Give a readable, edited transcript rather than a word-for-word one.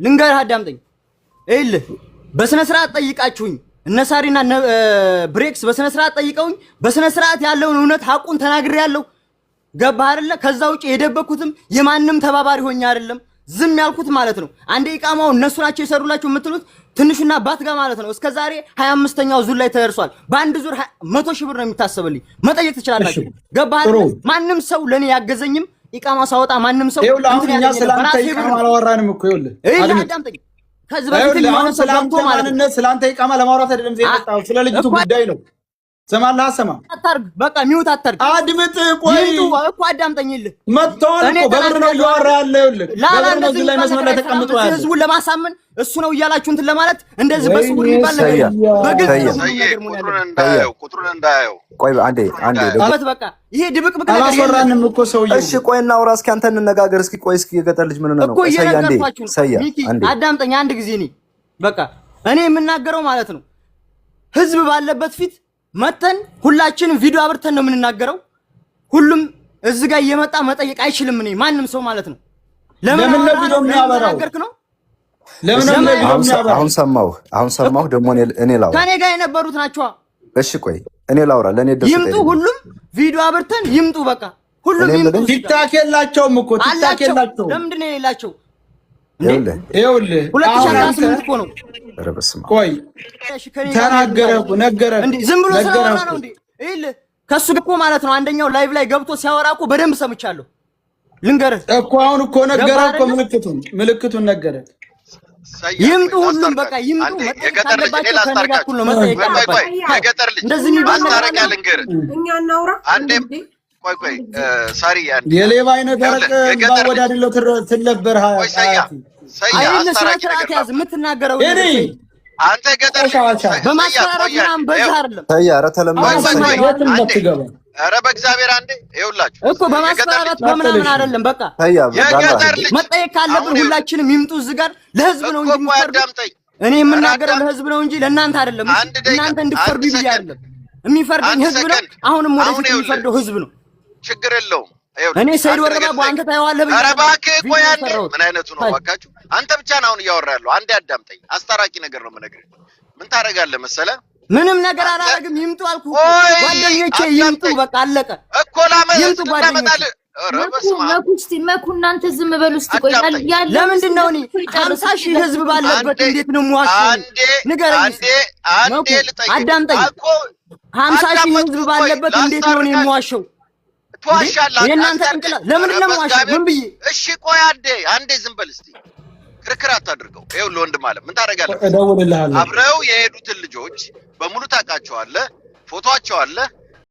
ልንገርህ አዳምጠኝ እልህ በስነ ስርዓት ጠይቃችሁኝ እነሳሪና ብሬክስ በስነ ስርዓት ጠይቀውኝ በስነ ስርዓት ያለውን እውነት ሐቁን ተናግሬያለሁ ገባህ አይደለ ከዛ ውጪ የደበኩትም የማንንም ተባባሪ ሆኜ አይደለም ዝም ያልኩት ማለት ነው አንዴ ኢቃማው እነሱ ናቸው የሰሩላችሁ የምትሉት ትንሹና ባትጋ ማለት ነው እስከ ዛሬ 25ኛው ዙር ላይ ተደርሷል በአንድ ዙር 100,000 ብር ነው የሚታሰብልኝ መጠየቅ ትችላላችሁ ገባህ አይደል ማንንም ሰው ለኔ ያገዘኝም ኢቃማ ሳወጣ ማንንም ሰው እንኛ ስላንተ ኢቃማ አላወራንም እኮ ይኸውልህ አዳምጠኝ ከዚህ በፊት የሆነ ሰው ገብቶ ማለት ነው ስላንተ ኢቃማ ለማውራት አይደለም ዘይጣው ስለ ልጅቱ ጉዳይ ነው ሰማላ ሰማ አታርግ በቃ ሚውት አታርግ አድምጥ ቆይ እኮ አዳምጠኝልህ መጥቷል እኮ በብር ነው እያወራ ያለው ይኸውልህ ለምን ላይ መስመር ላይ ተቀምጦ ያለው ህዝቡን ለማሳመን እሱ ነው እያላችሁ እንትን ለማለት እንደዚህ በስውር የሚባል ነገር በግልጽ ቁጥሩን እንዳያየው ቆይ አንዴ በቃ ይሄ ድብቅብቅ ነገር አላወራንም እኮ ሰውዬው እሺ ቆይ እናውራ እስኪ አንተ እንነጋገር እስኪ ቆይ እስኪ የገጠር ልጅ ምን ነው ሰያ አንዴ አዳምጠኝ አንድ ጊዜ እኔ በቃ እኔ የምናገረው ማለት ነው ህዝብ ባለበት ፊት መተን ሁላችንም ቪዲዮ አብርተን ነው የምንናገረው ሁሉም እዚህ ጋር እየመጣ መጠየቅ አይችልም እኔ ማንም ሰው ማለት ነው ለምን ነው ቪዲዮ የሚያበራው ለምን ነው ቪዲዮ የሚያበራው አሁን ሰማሁ ደግሞ እኔ ላውራ ከኔ ጋር የነበሩት ናቸው እሺ ቆይ እኔ ላውራ ለኔ ደስ ይምጡ ሁሉም ቪዲዮ አብርተን ይምጡ በቃ ሁሉም ይምጡ ቲክታክ የላቸውም እኮ ቲክታክ የላቸውም ለምንድን ነው የሌላቸው ይኸውልህ 2018 እኮ ነው ቆይ ተናገረኩ ነገረ እንዴ ዝም ብሎ ስለወራ ነው እንዴ ይኸውልህ ከሱ እኮ ማለት ነው አንደኛው ላይቭ ላይ ገብቶ ሲያወራ እኮ በደንብ ሰምቻለሁ ልንገርህ እኮ አሁን እኮ ነገረ እኮ ምልክቱን ነገረ ይምጡ ሁሉም በቃ ይምጡ የገጠር ልጅ ሌላ አስታርቃችሁ ነው መጠየቅ የገጠር ልጅ እንደዚህ የሚባል አስታርቃ ልንገርህ እኛ እናውራ አንዴ ቆይ ሳሪ አንዴ የሌባ አይነት ደረቅ ባወዳድለው ትለበርሃ ሰያ አስታርቃ ያዝ የምትናገረው እኔ አንተ ገጠር በማስፈራራት ምናምን በዛ አይደለም ሰያ ኧረ ተለማኝ ኧረ በእግዚአብሔር አንዴ ይኸውላችሁ እኮ በማስፈራራት በምናምን አይደለም በቃ የገጠር ልጅ መጠየቅ ካለብን ሁላችንም ይምጡ እዚህ ጋር ለህዝብ ነው እንጂ አዳምጠኝ እኔ የምናገረው ለህዝብ ነው እንጂ ለእናንተ አይደለም እናንተ እንድትፈርዱ ብዬ አይደለም የሚፈርደኝ ህዝብ ነው አሁንም ወደፊት የሚፈርደው ህዝብ ነው ችግር የለውም እኔ ሰይድ ወረባቡ አንተ ታየዋለህ ብዬ ኧረ እባክህ ቆይ አንዴ ምን አይነቱ ነው እባካችሁ አንተ ብቻ ነው አሁን እያወራ ያለው አንዴ አዳምጠኝ አስታራቂ ነገር ነው የምነግርህ ምን ታደርጋለህ መሰለህ ምንም ነገር አላደርግም ይምጡ አልኩህ ጓደኞቼ ይምጡ በቃ አለቀ እኮ ይምጡ ጓደኞቼ መኩ እናንተ ዝም በሉ እስቲ ቆይ ያለ ለምንድን ነው እኔ 50,000 ህዝብ ባለበት እንዴት ነው የምዋሸው ንገረኝ አንዴ ልጠይቅ አዳምጠኝ 50,000 ህዝብ ባለበት እንዴት ነው እኔ የምዋሸው ትዋሻለህ የእናንተ እንቅላ ለምንድን ነው የምዋሸው ምን ብዬ እሺ ቆይ አንዴ ዝም በል እስቲ ክርክር አታድርገው ይኸውልህ ወንድም አለ ምን ታደርጋለህ እደውልልሃለሁ አብረው የሄዱትን ልጆች በሙሉ ታውቃቸዋለህ ፎቶአቸው አለ